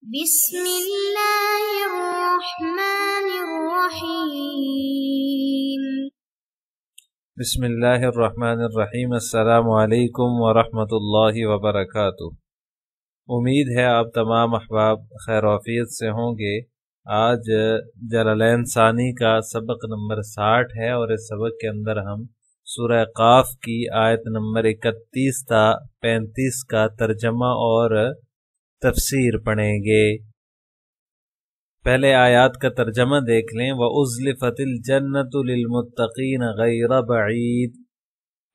بسم اللہ الرحمن الرحیم۔ بسم اللہ الرحمن الرحیم۔ السلام علیکم ورحمۃ اللہ وبرکاتہ۔ امید ہے آپ تمام احباب خیر و عافیت سے ہوں گے۔ آج جلالین ثانی کا سبق نمبر 60 ہے اور اس سبق کے اندر ہم سورہ قاف کی آیت نمبر 31 تا 35 کا ترجمہ اور تفسیر پڑھیں گے۔ پہلے آیات کا ترجمہ دیکھ لیں۔ وَأُزْلِفَتِ الْجَنَّةُ لِلْمُتَّقِينَ غَيْرَ بَعِيدٍ۔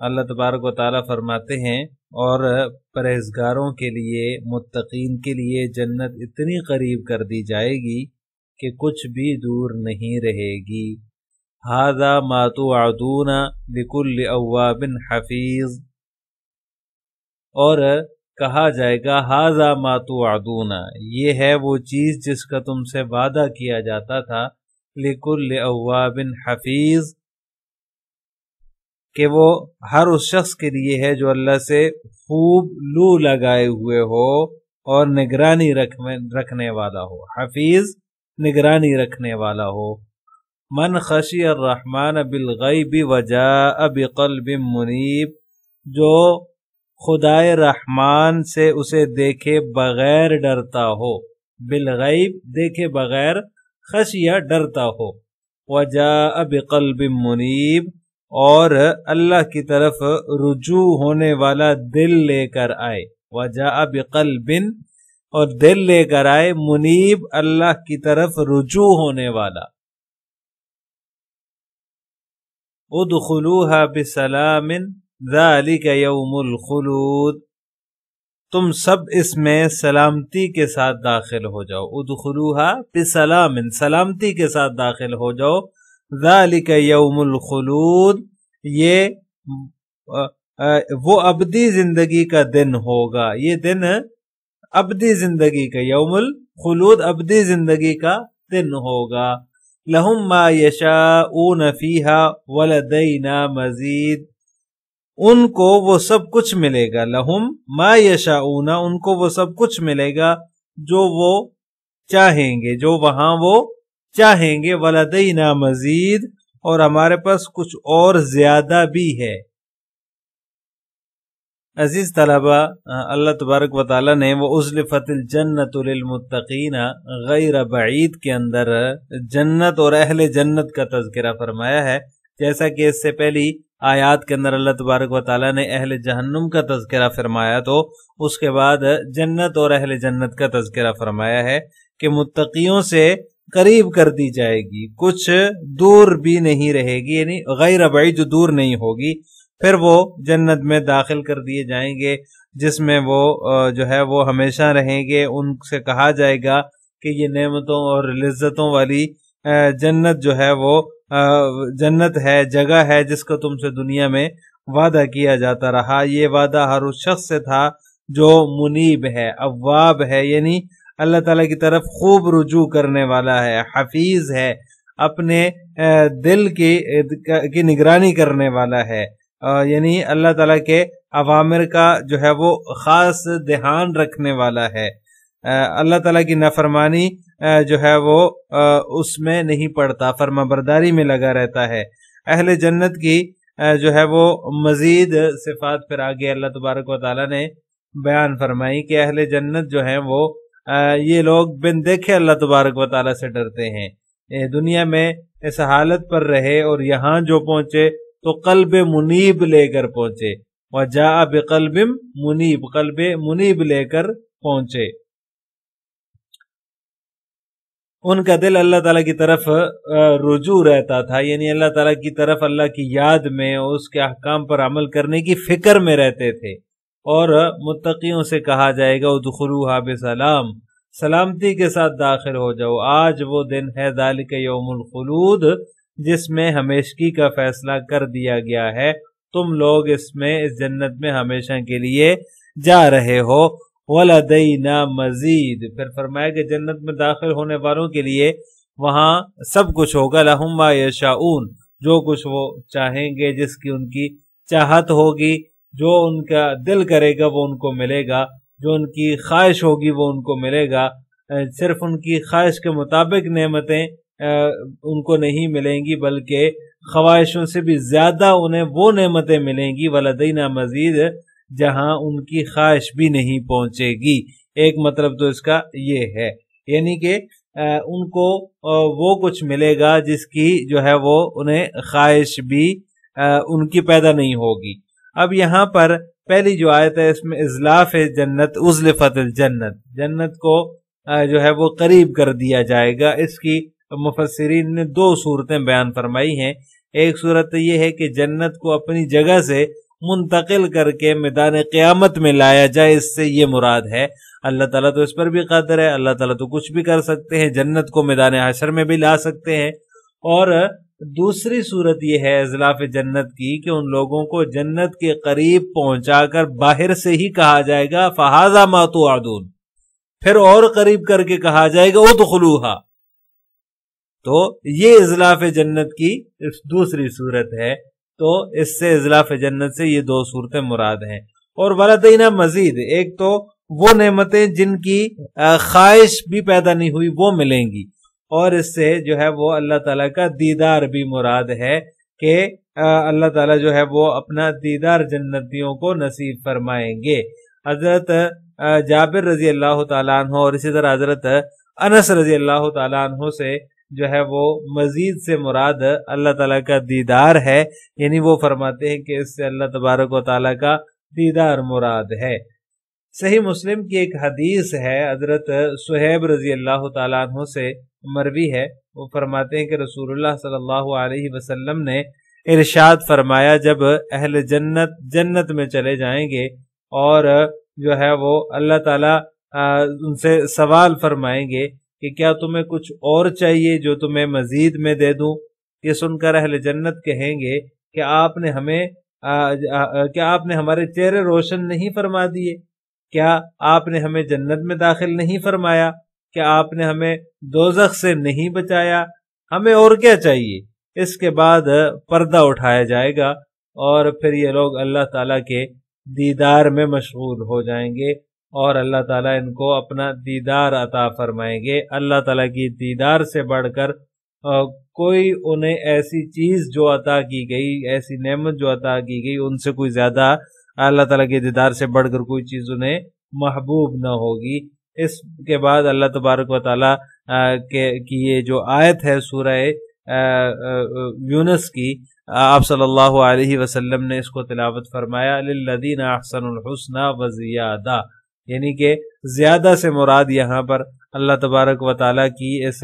اللہ تبارک و تعالیٰ فرماتے ہیں اور پرہیزگاروں کے لیے، متقین کے لیے جنت اتنی قریب کر دی جائے گی کہ کچھ بھی دور نہیں رہے گی۔ هَذَا مَا تُوعَدُونَ لِكُلِّ أَوَّابٍ حَفِيظٍ، اور کہا جائے گا ہاذا ما توعدون، یہ ہے وہ چیز جس کا تم سے وعدہ کیا جاتا تھا، لکل اواب حفیظ، کہ وہ ہر اس شخص کے لیے ہے جو اللہ سے خوب لو لگائے ہوئے ہو اور نگرانی رکھنے والا ہو۔ حفیظ نگرانی رکھنے والا ہو۔ من خشی الرحمن بالغیب وجاء بقلب منیب، جو خدائے رحمان سے اسے دیکھے بغیر ڈرتا ہو، بالغیب دیکھے بغیر، خشیہ ڈرتا ہو، وجاء بقلب منیب اور اللہ کی طرف رجوع ہونے والا دل لے کر آئے، وجاء بقلب اور دل لے کر آئے، منیب اللہ کی طرف رجوع ہونے والا۔ ادخلوها بسلام ذالک یوم الخلود، تم سب اس میں سلامتی کے ساتھ داخل ہو جاؤ۔ ادخلوها بسلام، سلامتی کے ساتھ داخل ہو جاؤ۔ ذالک یوم الخلود، یہ وہ ابدی زندگی کا دن ہوگا، یہ دن ابدی زندگی کا، یوم الخلود ابدی زندگی کا دن ہوگا۔ لہم ما یشاءون فیہا ولدینا مزید، ان کو وہ سب کچھ ملے گا، لہم ما یشاؤون، ان کو وہ سب کچھ ملے گا جو وہ چاہیں گے، جو وہاں وہ چاہیں گے، ولدینا مزید، اور ہمارے پاس کچھ اور زیادہ بھی ہے۔ عزیز طلبہ، اللہ تبارک و تعالیٰ نے وہ اُزْلِفَتِ الْجَنَّةُ لِلْمُتَّقِينَ غیر بعید کے اندر جنت اور اہل جنت کا تذکرہ فرمایا ہے، جیسا کہ اس سے پہلی آیات کے اندر اللہ تبارک و تعالیٰ نے اہل جہنم کا تذکرہ فرمایا، تو اس کے بعد جنت اور اہل جنت کا تذکرہ فرمایا ہے کہ متقیوں سے قریب کر دی جائے گی، کچھ دور بھی نہیں رہے گی، یعنی غیر بعید جو دور نہیں ہوگی۔ پھر وہ جنت میں داخل کر دیے جائیں گے جس میں وہ جو ہے وہ ہمیشہ رہیں گے۔ ان سے کہا جائے گا کہ یہ نعمتوں اور لذتوں والی جنت جو ہے وہ جنت ہے، جگہ ہے جس کو تم سے دنیا میں وعدہ کیا جاتا رہا۔ یہ وعدہ ہر اس شخص سے تھا جو منیب ہے، اواب ہے، یعنی اللہ تعالیٰ کی طرف خوب رجوع کرنے والا ہے، حفیظ ہے، اپنے دل کی نگرانی کرنے والا ہے، یعنی اللہ تعالیٰ کے اوامر کا جو ہے وہ خاص دھیان رکھنے والا ہے۔ اللہ تعالیٰ کی نافرمانی جو ہے وہ اس میں نہیں پڑتا، فرما برداری میں لگا رہتا ہے۔ اہل جنت کی جو ہے وہ مزید صفات پھر آگے اللہ تبارک و تعالیٰ نے بیان فرمائی کہ اہل جنت جو ہیں وہ یہ لوگ بن دیکھے اللہ تبارک و تعالیٰ سے ڈرتے ہیں، دنیا میں اس حالت پر رہے اور یہاں جو پہنچے تو قلب منیب لے کر پہنچے، وجاء بقلب منیب، قلب منیب لے کر پہنچے۔ ان کا دل اللہ تعالیٰ کی طرف رجوع رہتا تھا، یعنی اللہ تعالیٰ کی طرف، اللہ کی یاد میں، اس کے احکام پر عمل کرنے کی فکر میں رہتے تھے۔ اور متقیوں سے کہا جائے گا ادخلوها بسلام، سلامتی کے ساتھ داخل ہو جاؤ۔ آج وہ دن ہے ذالک یوم الخلود، جس میں ہمیشگی کا فیصلہ کر دیا گیا ہے، تم لوگ اس میں، اس جنت میں ہمیشہ کے لیے جا رہے ہو۔ وَلَدَيْنَا مَزِيدٌ، پھر فرمایا کہ جنت میں داخل ہونے والوں کے لیے وہاں سب کچھ ہوگا، لَهُمْ مَا يَشَاءُونَ، جو کچھ وہ چاہیں گے، جس کی ان کی چاہت ہوگی، جو ان کا دل کرے گا وہ ان کو ملے گا، جو ان کی خواہش ہوگی وہ ان کو ملے گا۔ صرف ان کی خواہش کے مطابق نعمتیں ان کو نہیں ملیں گی، بلکہ خواہشوں سے بھی زیادہ انہیں وہ نعمتیں ملیں گی ولدینا مزید، جہاں ان کی خواہش بھی نہیں پہنچے گی۔ ایک مطلب تو اس کا یہ ہے، یعنی کہ ان کو وہ کچھ ملے گا جس کی جو ہے وہ انہیں خواہش بھی ان کی پیدا نہیں ہوگی۔ اب یہاں پر پہلی جو آیت ہے اس میں ازلاف جنت، ازلفت الجنت، جنت کو جو ہے وہ قریب کر دیا جائے گا۔ اس کی مفسرین نے دو صورتیں بیان فرمائی ہیں۔ ایک صورت یہ ہے کہ جنت کو اپنی جگہ سے منتقل کر کے میدان قیامت میں لایا جائے، اس سے یہ مراد ہے۔ اللہ تعالیٰ تو اس پر بھی قادر ہے، اللہ تعالیٰ تو کچھ بھی کر سکتے ہیں، جنت کو میدان حشر میں بھی لا سکتے ہیں۔ اور دوسری صورت یہ ہے ازلاف جنت کی کہ ان لوگوں کو جنت کے قریب پہنچا کر باہر سے ہی کہا جائے گا فہذا ما توعدون، پھر اور قریب کر کے کہا جائے گا ادخلوہا۔ تو یہ ازلاف جنت کی دوسری صورت ہے، تو اس سے ازلاف جنت سے یہ دو صورتیں مراد ہیں۔ اور ولدینا مزید، ایک تو وہ نعمتیں جن کی خواہش بھی پیدا نہیں ہوئی وہ ملیں گی، اور اس سے جو ہے وہ اللہ تعالیٰ کا دیدار بھی مراد ہے کہ اللہ تعالیٰ جو ہے وہ اپنا دیدار جنتیوں کو نصیب فرمائیں گے۔ حضرت جابر رضی اللہ تعالیٰ عنہ اور اسی طرح حضرت انس رضی اللہ تعالیٰ عنہ سے جو ہے وہ مزید سے مراد اللہ تعالیٰ کا دیدار ہے، یعنی وہ فرماتے ہیں کہ اس سے اللہ تبارک و تعالیٰ کا دیدار مراد ہے۔ صحیح مسلم کی ایک حدیث ہے، حضرت صہیب رضی اللہ تعالیٰ عنہ سے مروی ہے، وہ فرماتے ہیں کہ رسول اللہ صلی اللہ علیہ وسلم نے ارشاد فرمایا، جب اہل جنت جنت میں چلے جائیں گے اور جو ہے وہ اللہ تعالیٰ ان سے سوال فرمائیں گے کہ کیا تمہیں کچھ اور چاہیے جو تمہیں مزید میں دے دوں؟ یہ سن کر اہل جنت کہیں گے کہ آپ نے ہمارے چہرے روشن نہیں فرما دیے؟ کیا آپ نے ہمیں جنت میں داخل نہیں فرمایا؟ کیا آپ نے ہمیں دوزخ سے نہیں بچایا؟ ہمیں اور کیا چاہیے؟ اس کے بعد پردہ اٹھایا جائے گا اور پھر یہ لوگ اللہ تعالیٰ کے دیدار میں مشغول ہو جائیں گے اور اللہ تعالیٰ ان کو اپنا دیدار عطا فرمائیں گے۔ اللہ تعالیٰ کی دیدار سے بڑھ کر کوئی انہیں ایسی چیز جو عطا کی گئی، ایسی نعمت جو عطا کی گئی، ان سے کوئی زیادہ اللہ تعالیٰ کے دیدار سے بڑھ کر کوئی چیز انہیں محبوب نہ ہوگی۔ اس کے بعد اللہ تبارک و تعالیٰ کی یہ جو آیت ہے سورہ یونس کی، آپ صلی اللہ علیہ وسلم نے اس کو تلاوت فرمایا، للذین احسنوا الحسنی وزیادہ، یعنی کہ زیادہ سے مراد یہاں پر اللہ تبارک و تعالیٰ کی اس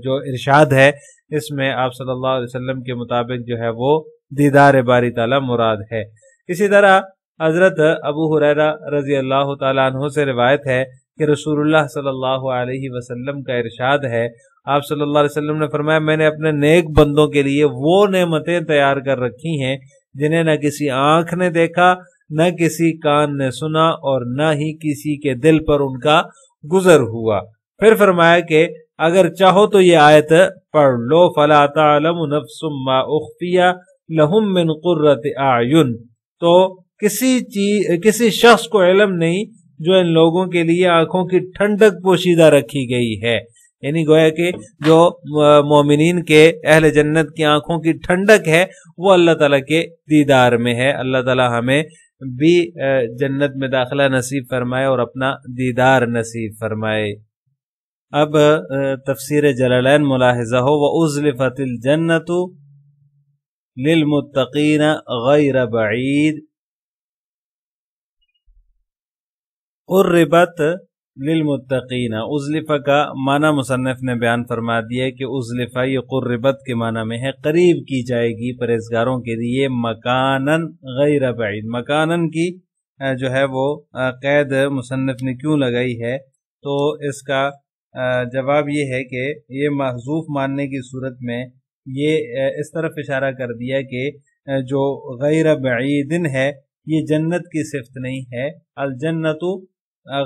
جو ارشاد ہے اس میں آپ صلی اللہ علیہ وسلم کے مطابق جو ہے وہ دیدار باری تعالیٰ مراد ہے۔ اسی طرح حضرت ابو ہریرہ رضی اللہ تعالیٰ عنہ سے روایت ہے کہ رسول اللہ صلی اللہ علیہ وسلم کا ارشاد ہے، آپ صلی اللہ علیہ وسلم نے فرمایا، میں نے اپنے نیک بندوں کے لیے وہ نعمتیں تیار کر رکھی ہیں جنہیں نہ کسی آنکھ نے دیکھا، نہ کسی کان نے سنا، اور نہ ہی کسی کے دل پر ان کا گزر ہوا۔ پھر فرمایا کہ اگر چاہو تو یہ آیت پڑھ لو، فَلَا تَعْلَمُ نَفْسٌ مَّا أُخْفِيَ لَهُم مِّن قُرَّةِ أَعْيُن، تو کسی شخص کو علم نہیں جو ان لوگوں کے لیے آنکھوں کی ٹھنڈک پوشیدہ رکھی گئی ہے، یعنی گویا کہ جو مومنین کے اہل جنت کی آنکھوں کی ٹھنڈک ہے وہ اللہ تعالیٰ کے دیدار میں ہے۔ اللہ تعالیٰ ہمیں بھی جنت میں داخلہ نصیب فرمائے اور اپنا دیدار نصیب فرمائے۔ اب تفسیر جلالین ملاحظہ ہو، وَأُزْلِفَتِ الْجَنَّةُ لِلْمُتَّقِينَ غَيْرَ بَعِيدٍ، قربت للمتقین، ازلفہ کا معنی مصنف نے بیان فرما دیا کہ ازلفہ یہ قربت کے معنی میں ہے، قریب کی جائے گی پرہیزگاروں کے لیے، مکانن غیر بعید۔ مکانن کی جو ہے وہ قید مصنف نے کیوں لگائی ہے، تو اس کا جواب یہ ہے کہ یہ محذوف ماننے کی صورت میں یہ اس طرف اشارہ کر دیا کہ جو غیر بعیدن ہے یہ جنت کی صفت نہیں ہے، الجنت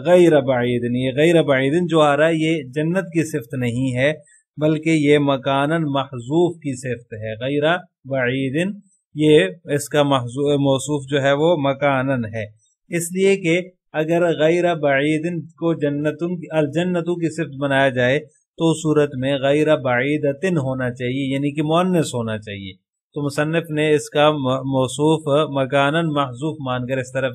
غیر بعیدن، یہ غیر بعیدن جو آ رہا ہے یہ جنت کی صفت نہیں ہے بلکہ یہ مکانن محذوف کی صفت ہے۔ غیر بعیدن یہ اس کا موصوف جو ہے وہ مکانن ہے، اس لیے کہ اگر غیر بعید کو الجنتوں کی صفت بنایا جائے تو صورت میں غیر بعیدۃ ہونا چاہیے، یعنی کہ مؤنث ہونا چاہیے۔ تو مصنف نے اس کا موصوف مکاناً محذوف مان کر اس طرف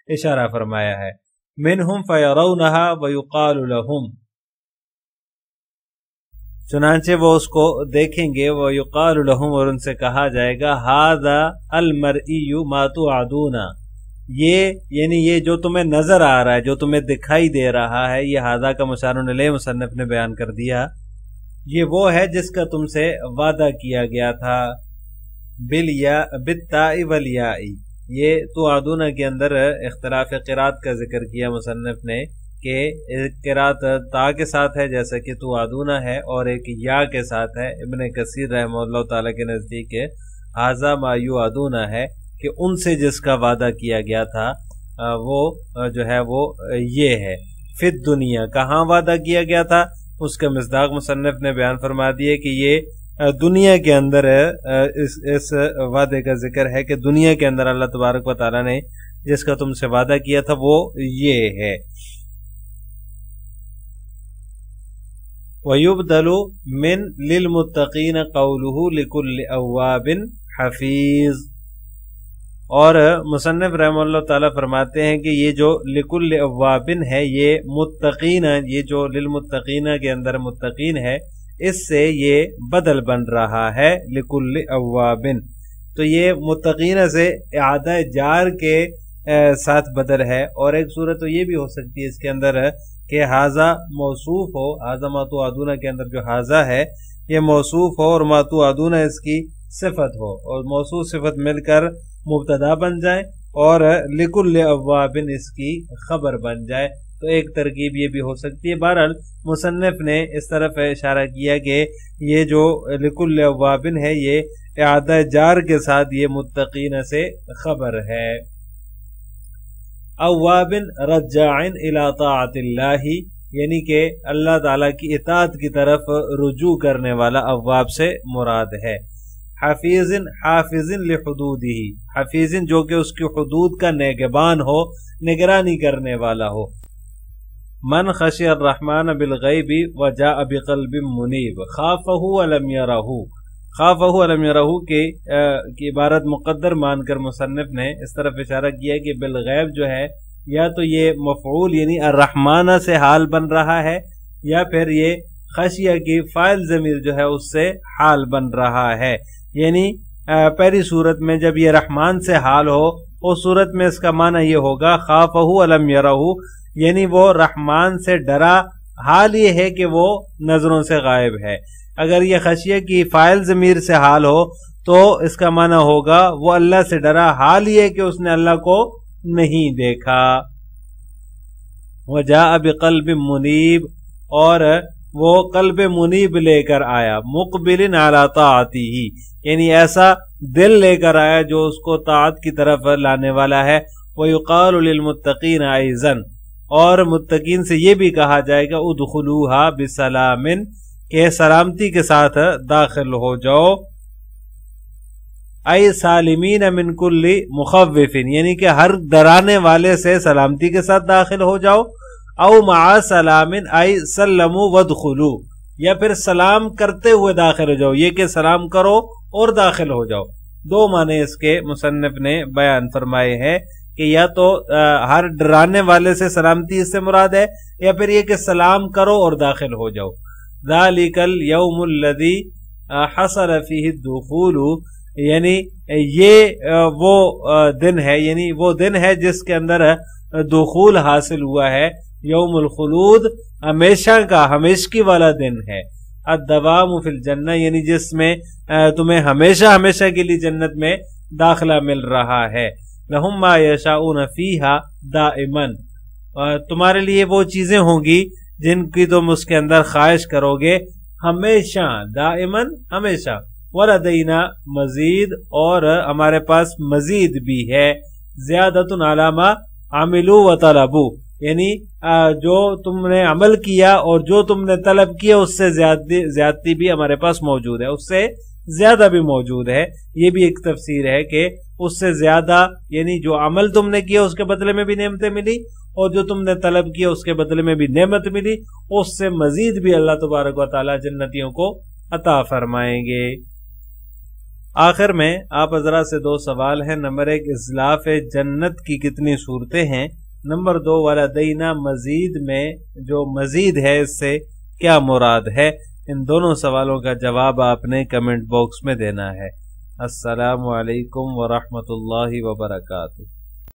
اشارہ فرمایا ہے۔ منہم فیرونہا ویقال لہم، چنانچہ وہ اس کو دیکھیں گے، ویقال لہم، اور ان سے کہا جائے گا، ھذا المرئی ما توعدون، یہ یعنی یہ جو تمہیں نظر آ رہا ہے، جو تمہیں دکھائی دے رہا ہے، یہ ھذا کا مشار الیہ مصنف نے بیان کر دیا، یہ وہ ہے جس کا تم سے وعدہ کیا گیا تھا، بالتاء والیاء۔ یہ توعدون کے اندر اختلاف قرات کا ذکر کیا مصنف نے کہ ایک قرات تا کے ساتھ ہے جیسا کہ توعدون ہے، اور ایک یا کے ساتھ ہے۔ ابن کثیر رحمہ اللہ تعالیٰ کے نزدیک ھذا ما یوعدون ہے کہ ان سے جس کا وعدہ کیا گیا تھا وہ جو ہے وہ یہ ہے۔ فی الدنیا، کہاں وعدہ کیا گیا تھا، اس کا مصداق مصنف نے بیان فرما دیے کہ یہ دنیا کے اندر اس وعدے کا ذکر ہے کہ دنیا کے اندر اللہ تبارک و تعالیٰ نے جس کا تم سے وعدہ کیا تھا وہ یہ ہے۔ وَيُبْدَلُ مِن لِلْمُتَّقِينَ قَوْلُهُ لِكُلِّ أَوَّابٍ حَفِيظٍ، اور مصنف رحمہ اللہ تعالیٰ فرماتے ہیں کہ یہ جو لِكُلِّ أَوَّابٍ ہے، یہ متقین، یہ جو للمتقین کے اندر متقین ہے، اس سے یہ بدل بن رہا ہے لِكُلِّ أَوَّابٍ، تو یہ متقین سے اعادہ جار کے ساتھ بدل ہے۔ اور ایک صورت تو یہ بھی ہو سکتی ہے اس کے اندر کہ ھذا موصوف ہو، ھذا ما توعدون کے اندر جو ھذا ہے یہ موصوف ہو اور ما توعدون اس کی صفت ہو، اور موصوف صفت مل کر مبتدا بن جائے اور لِكُلِّ أَوَّابٍ اس کی خبر بن جائے، تو ایک ترکیب یہ بھی ہو سکتی ہے۔ بہرحال مصنف نے اس طرف اشارہ کیا کہ یہ جو لِكُلِّ أَوَّابٍ ہے یہ اعادہ جار کے ساتھ یہ متقین سے خبر ہے۔ اواب رجاع الی طاعت اللہ، یعنی کہ اللہ تعالیٰ کی اطاعت کی طرف رجوع کرنے والا اواب سے مراد ہے۔ حفیظ حافظ لحدودہ، حفیظ جو کہ اس کی حدود کا نگہبان ہو، نگرانی کرنے والا ہو۔ من خشی الرحمن بالغیب وجاء بقلب منیب خافہ ولم یرہ، خافہ ولم یرہ کی عبارت مقدر مان کر مصنف نے اس طرف اشارہ کیا کہ بالغیب جو ہے یا تو یہ مفعول یعنی الرحمانہ سے حال بن رہا ہے، یا پھر یہ خشیہ کی فاعل ضمیر جو ہے اس سے حال بن رہا ہے۔ یعنی پہلی صورت میں جب یہ رحمان سے حال ہو، اس صورت میں اس کا معنی یہ ہوگا خافہ ولم یرہ، یعنی وہ رحمان سے ڈرا، حال یہ ہے کہ وہ نظروں سے غائب ہے۔ اگر یہ خشیہ کی فاعل ضمیر سے حال ہو تو اس کا معنی ہوگا وہ اللہ سے ڈرا، حال یہ کہ اس نے اللہ کو نہیں دیکھا۔ وجاء بقلب منیب، اور وہ قلب منیب لے کر آیا، مقبل علی طاعتہ، یعنی ایسا دل لے کر آیا جو اس کو طاعت کی طرف لانے والا ہے۔ ویقال للمتقین ایضا، اور متقین سے یہ بھی کہا جائے گا ادخلوها بسلام، کہ سلامتی کے ساتھ داخل ہو جاؤ۔ ای سالمین من کل مخوف، یعنی کہ ہر ڈرانے والے سے سلامتی کے ساتھ داخل ہو جاؤ۔ او مع سلام ای سلموا وادخلوا، یا پھر سلام کرتے ہوئے داخل ہو جاؤ، یہ کہ سلام کرو اور داخل ہو جاؤ۔ دو معنی اس کے مصنف نے بیان فرمائے ہیں کہ یا تو ہر ڈرانے والے سے سلامتی اس سے مراد ہے، یا پھر یہ کہ سلام کرو اور داخل ہو جاؤ۔ ذالک الیوم الذی حصل فیہ الدخول، یعنی یہ وہ دن ہے، یعنی وہ دن ہے جس کے اندر دخول حاصل ہوا ہے، یوم الخلود، ہمیشہ کا، ہمیشگی والا دن ہے۔ الدوام فی الجنہ، یعنی جس میں تمہیں ہمیشہ ہمیشہ کے لیے جنت میں داخلہ مل رہا ہے۔ لہم ما یشاؤون فیہا دائما، تمہارے لیے وہ چیزیں ہوں گی جن کی تم اس کے اندر خواہش کرو گے ہمیشہ، دائما ہمیشہ۔ ولدینا مزید، اور ہمارے پاس مزید بھی ہے۔ زیادۃ علی ما عملوا وطلبوا، یعنی جو تم نے عمل کیا اور جو تم نے طلب کیا اس سے زیادتی بھی ہمارے پاس موجود ہے، اس سے زیادہ بھی موجود ہے۔ یہ بھی ایک تفسیر ہے کہ اس سے زیادہ، یعنی جو عمل تم نے کیا اس کے بدلے میں بھی نعمتیں ملی، اور جو تم نے طلب کیا اس کے بدلے میں بھی نعمت ملی، اس سے مزید بھی اللہ تبارک و تعالی جنتیوں کو عطا فرمائیں گے۔ آخر میں آپ حضرات سے 2 سوال ہیں۔ نمبر 1، ازلاف جنت کی کتنی صورتیں ہیں؟ نمبر 2، ولدینا مزید میں جو مزید ہے اس سے کیا مراد ہے؟ ان دونوں سوالوں کا جواب آپ نے کمنٹ باکس میں دینا ہے۔ السلام علیکم ورحمۃ اللہ وبرکاتہ۔